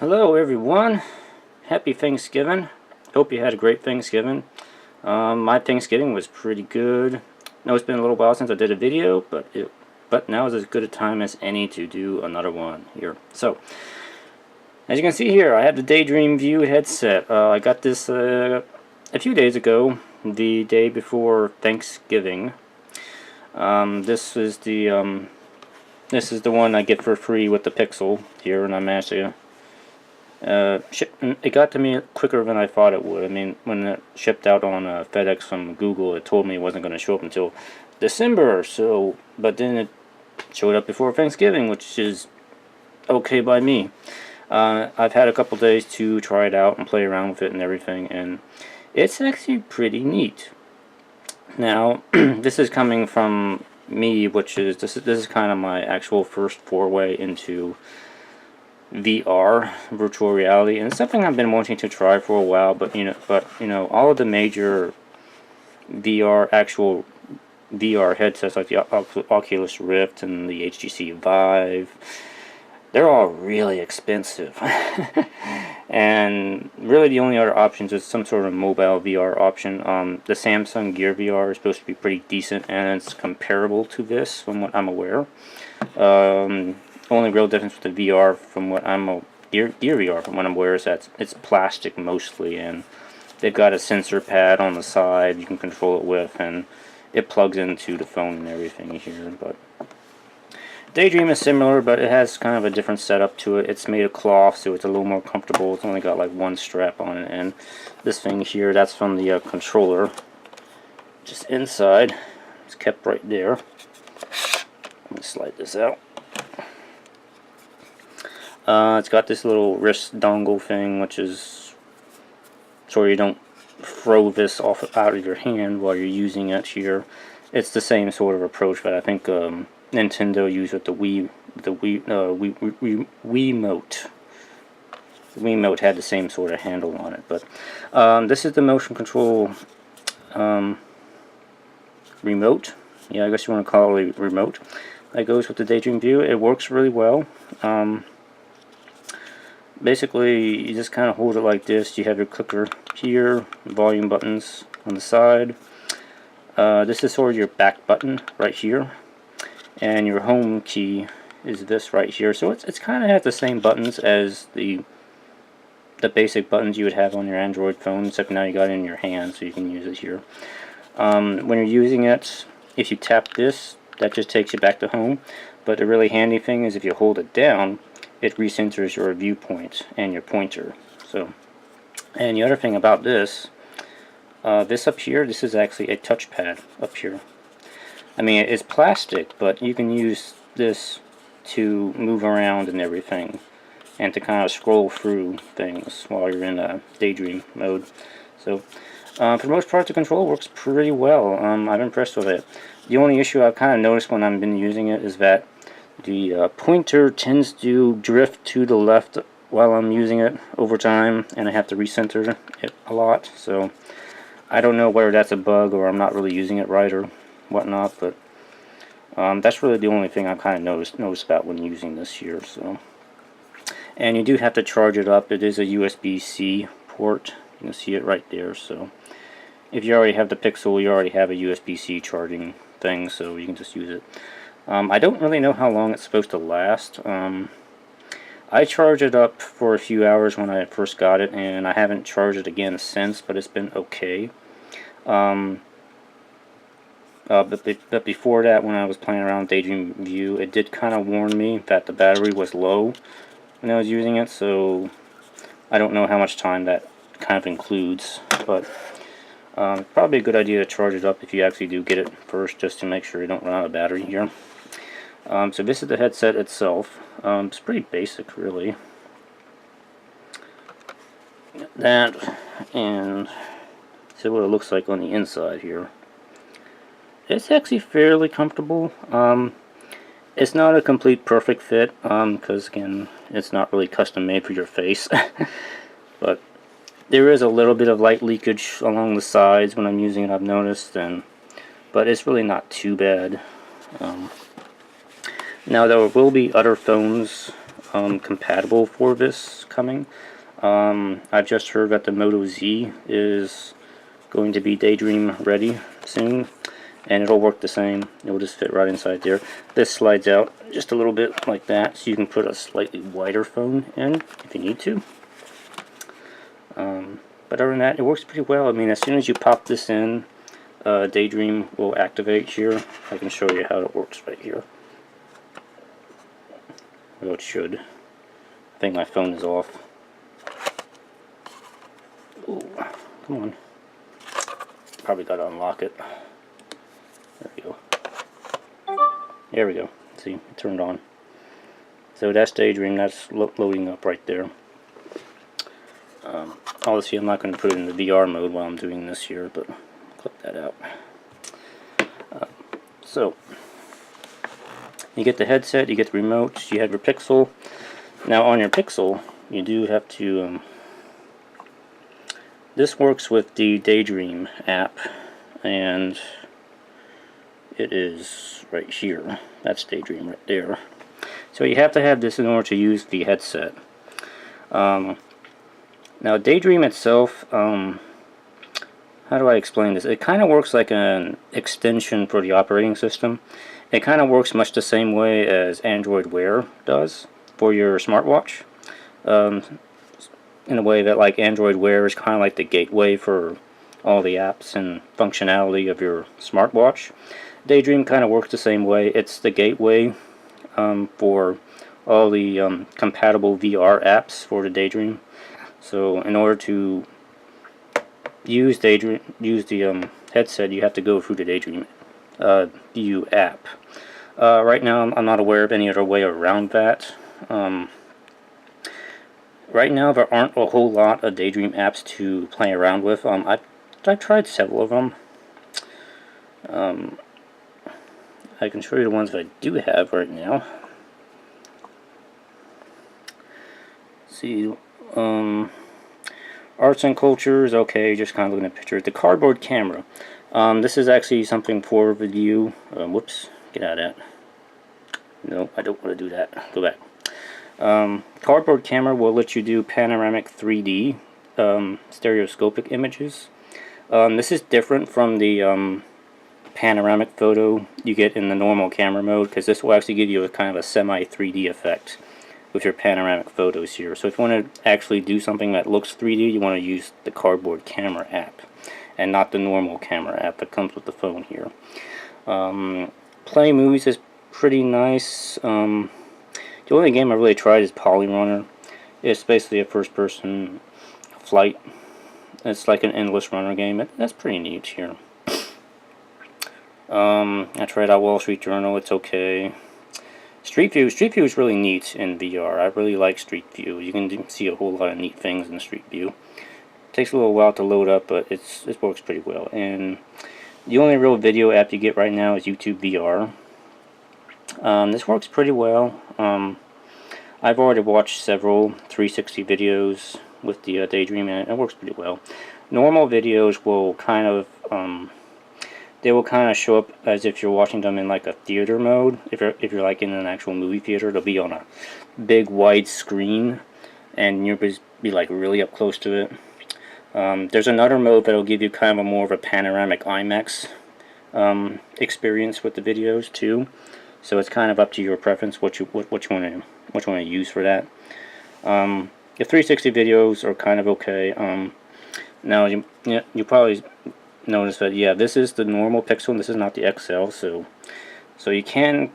Hello everyone, happy Thanksgiving. Hope you had a great Thanksgiving. My Thanksgiving was pretty good. I know it's been a little while since I did a video, but now is as good a time as any to do another one here. So, as you can see here, I have the Daydream View headset. I got this a few days ago, the day before Thanksgiving. This is the one I get for free with the Pixel here, and I managed to it got to me quicker than I thought it would. I mean, when it shipped out on FedEx from Google, it told me it wasn't going to show up until December. So, but then it showed up before Thanksgiving, which is okay by me. I've had a couple days to try it out and play around with it and everything, and it's actually pretty neat. Now, this is coming from me, which is this is kind of my actual first foray into VR, virtual reality, and it's something I've been wanting to try for a while. But all of the major actual VR headsets like the Oculus Rift and the HTC Vive, they're all really expensive. And really the only other options is some sort of mobile VR option. The Samsung Gear VR is supposed to be pretty decent, and it's comparable to this from what I'm aware. Only real difference with the VR from what Gear VR from what I'm aware is that it's plastic mostly, and they've got a sensor pad on the side you can control it with, and it plugs into the phone and everything here. But Daydream is similar, but it has kind of a different setup to it. It's made of cloth, so it's a little more comfortable. It's only got like one strap on it, and this thing here, that's from the controller, just inside. It's kept right there. Let me slide this out. It's got this little wrist dongle thing, which is so you don't throw this out of your hand while you're using it here. It's the same sort of approach that I think Nintendo used with the Wiimote. The Wiimote had the same sort of handle on it, but this is the motion control remote. Yeah, I guess you want to call it a remote. That goes with the Daydream View. It works really well. Basically, you just kind of hold it like this. You have your clicker here, volume buttons on the side. This is sort of your back button right here, and your home key is this right here. So it's kind of has the same buttons as the basic buttons you would have on your Android phone, except now you got it in your hand, so you can use it here. When you're using it, if you tap this, that just takes you back to home. But the really handy thing is if you hold it down, it recenters your viewpoint and your pointer. So, and the other thing about this, this up here, this is actually a touchpad up here. I mean, it's plastic, but you can use this to move around and everything, and to kind of scroll through things while you're in a daydream mode. So, for the most part, the control works pretty well. I'm impressed with it. The only issue I've kind of noticed when I've been using it is that the pointer tends to drift to the left while I'm using it over time, and I have to recenter it a lot. So I don't know whether that's a bug or I'm not really using it right or whatnot, but that's really the only thing I kind of noticed about when using this here. So, and you do have to charge it up. It is a USB-C port. You can see it right there. So if you already have the Pixel, you already have a USB-C charging thing, so you can just use it. I don't really know how long it's supposed to last. I charged it up for a few hours when I first got it, and I haven't charged it again since, but it's been okay. But before that, when I was playing around Daydream View, it did kind of warn me that the battery was low when I was using it, so I don't know how much time that kind of includes, but probably a good idea to charge it up if you actually do get it first, just to make sure you don't run out of battery here. So this is the headset itself. It's pretty basic, really. That, and see what it looks like on the inside here. It's actually fairly comfortable. It's not a complete perfect fit, because again, it's not really custom made for your face. But there is a little bit of light leakage along the sides when I'm using it, I've noticed, but it's really not too bad. Now there will be other phones compatible for this coming. I've just heard that the Moto Z is going to be Daydream ready soon, and it'll work the same. It'll just fit right inside there. This slides out just a little bit like that, so you can put a slightly wider phone in if you need to. But other than that, it works pretty well. I mean, as soon as you pop this in, Daydream will activate here. I can show you how it works right here. Well, it should. I think my phone is off. Ooh, come on. Probably got to unlock it. There we go. There we go. See, it turned on. So that's Daydream. That's loading up right there. Obviously, I'm not going to put it in the VR mode while I'm doing this here, but click that out. So, you get the headset, you get the remote, you have your Pixel. Now, on your Pixel, you do have to... this works with the Daydream app, and it is right here. That's Daydream right there. So you have to have this in order to use the headset. Now Daydream itself, how do I explain this? It kind of works like an extension for the operating system. It kind of works much the same way as Android Wear does for your smartwatch. In a way that like Android Wear is kind of like the gateway for all the apps and functionality of your smartwatch. Daydream kind of works the same way. It's the gateway for all the compatible VR apps for the Daydream. So in order to use the headset, you have to go through the Daydream View app. Right now, I'm not aware of any other way around that. Right now, there aren't a whole lot of Daydream apps to play around with. I've tried several of them. I can show you the ones that I do have right now. See, arts and cultures, okay, just kind of looking at pictures. The cardboard camera. This is actually something for video. Whoops, get out of that. No, I don't want to do that. Go back. Cardboard camera will let you do panoramic 3D stereoscopic images. This is different from the panoramic photo you get in the normal camera mode, because this will actually give you a kind of a semi 3D effect with your panoramic photos here. So if you want to actually do something that looks 3D, you want to use the cardboard camera app and not the normal camera app that comes with the phone here. Play movies is pretty nice. The only game I really tried is Polyrunner. It's basically a first-person flight. It's like an endless runner game. That's pretty neat here. I tried out Wall Street Journal. It's okay. Street View is really neat in VR. I really like Street View. You can see a whole lot of neat things in Street View. It takes a little while to load up, but it works pretty well. And the only real video app you get right now is YouTube VR. This works pretty well. I've already watched several 360 videos with the Daydream, and it works pretty well. Normal videos will kind of they will kind of show up as if you're watching them in like a theater mode. If you're like in an actual movie theater, they'll be on a big wide screen, and you'll be like really up close to it. There's another mode that'll give you kind of a more of a panoramic IMAX experience with the videos too. So it's kind of up to your preference what you want to use for that. The 360 videos are kind of okay. Now you probably notice that this is the normal Pixel and this is not the XL. So you can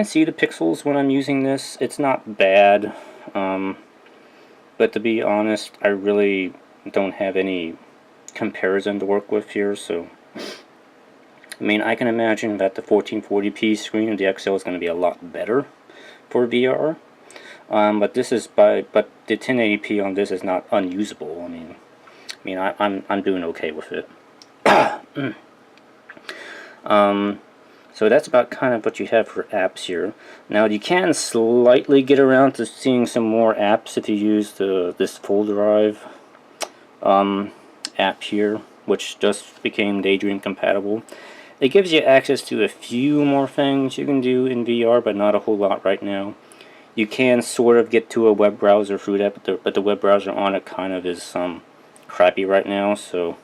see the pixels when I'm using this. It's not bad, but to be honest, I really don't have any comparison to work with here. So I mean, I can imagine that the 1440p screen of the XL is going to be a lot better for VR. But the 1080p on this is not unusable. I mean, I'm doing okay with it. So that's about kind of what you have for apps here. Now you can slightly get around to seeing some more apps if you use this full drive app here, which just became Daydream compatible. It gives you access to a few more things you can do in VR, but not a whole lot right now. You can sort of get to a web browser through that, but the web browser on it kind of is crappy right now, so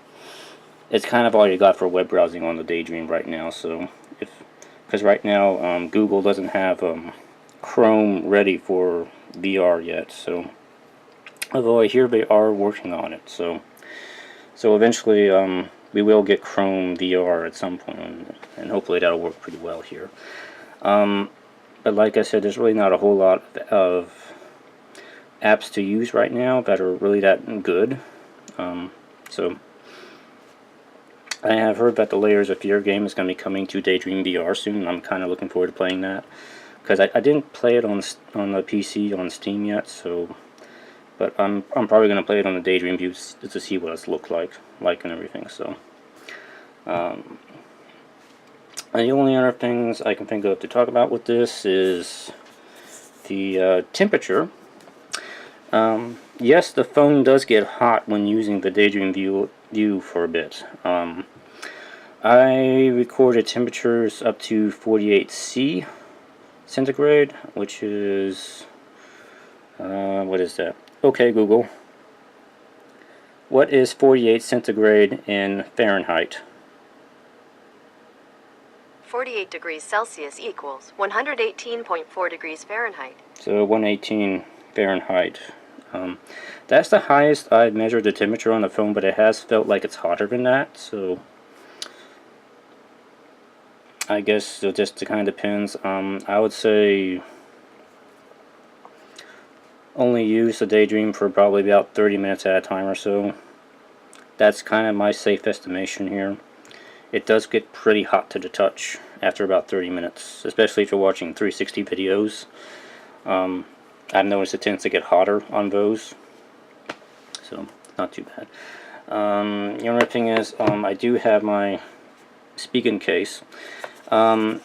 it's kind of all you got for web browsing on the Daydream right now. So because right now Google doesn't have Chrome ready for VR yet, so although I hear they are working on it, so eventually we will get Chrome VR at some point, and hopefully that'll work pretty well here. But like I said, there's really not a whole lot of apps to use right now that are really that good. So I have heard that the Layers of Fear game is going to be coming to Daydream VR soon, and I'm kind of looking forward to playing that. Because I didn't play it on the PC on Steam yet, so but I'm probably going to play it on the Daydream View to see what it's looked like and everything. So and the only other things I can think of to talk about with this is the temperature. Yes, the phone does get hot when using the Daydream View for a bit. I recorded temperatures up to 48°C centigrade, which is what is that? Okay, Google. What is 48 centigrade in Fahrenheit? 48 degrees Celsius equals 118.4 degrees Fahrenheit. So 118 Fahrenheit. That's the highest I've measured the temperature on the phone, but it has felt like it's hotter than that, so I guess it just kind of depends. I would say only use the Daydream for probably about 30 minutes at a time or so. That's kind of my safe estimation here. It does get pretty hot to the touch after about 30 minutes, especially if you're watching 360 videos. I've noticed it tends to get hotter on those, so not too bad. The other thing is, I do have my speaking case. I've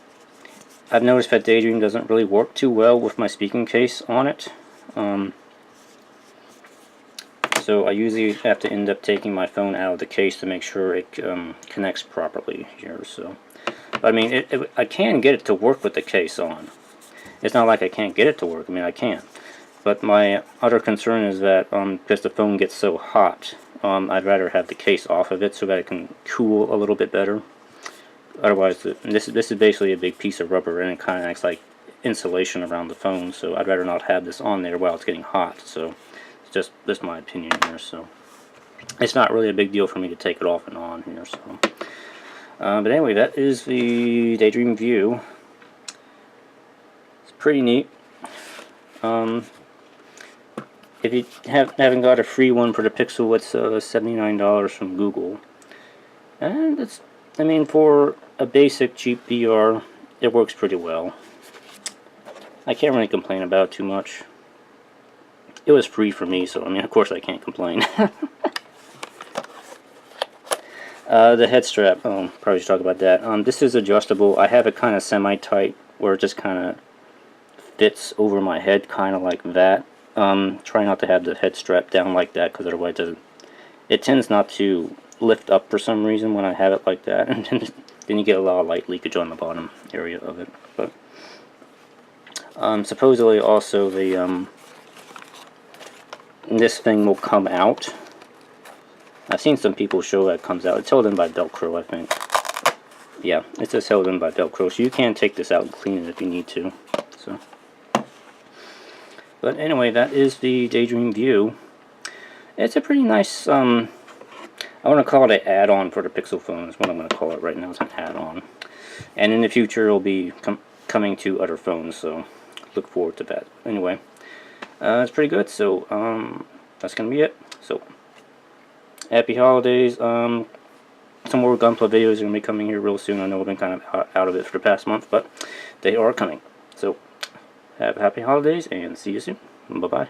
noticed that Daydream doesn't really work too well with my speaking case on it. So I usually have to end up taking my phone out of the case to make sure it connects properly here. So, I mean, I can get it to work with the case on. It's not like I can't get it to work. I mean, I can. But my other concern is that because the phone gets so hot, I'd rather have the case off of it so that it can cool a little bit better. Otherwise, this is basically a big piece of rubber, and it kind of acts like insulation around the phone. So I'd rather not have this on there while it's getting hot. So it's just my opinion here. So it's not really a big deal for me to take it off and on here. So, but anyway, that is the Daydream View. It's pretty neat. If you haven't got a free one for the Pixel, it's $79 from Google, and it's, I mean, for a basic cheap VR, it works pretty well. I can't really complain about it too much. It was free for me, so I mean, of course I can't complain. The head strap, probably should talk about that. This is adjustable. I have it kind of semi-tight, where it just kind of fits over my head, kind of like that. Try not to have the head strap down like that, because otherwise it tends not to lift up for some reason when I have it like that, and then you get a lot of light leakage on the bottom area of it. But supposedly also the this thing will come out. I've seen some people show that it comes out. It's held in by Velcro, I think. Yeah, it's just held in by Velcro, so you can take this out and clean it if you need to. So, but anyway, that is the Daydream View. It's a pretty nice, I want to call it an add-on for the Pixel phone, is what I'm going to call it right now. It's an add-on. And in the future, it will be coming to other phones, so look forward to that. Anyway, it's pretty good, so that's going to be it. So, happy holidays. Some more Gunpla videos are going to be coming here real soon. I know I've been kind of out of it for the past month, but they are coming. So, have happy holidays, and see you soon. Bye-bye.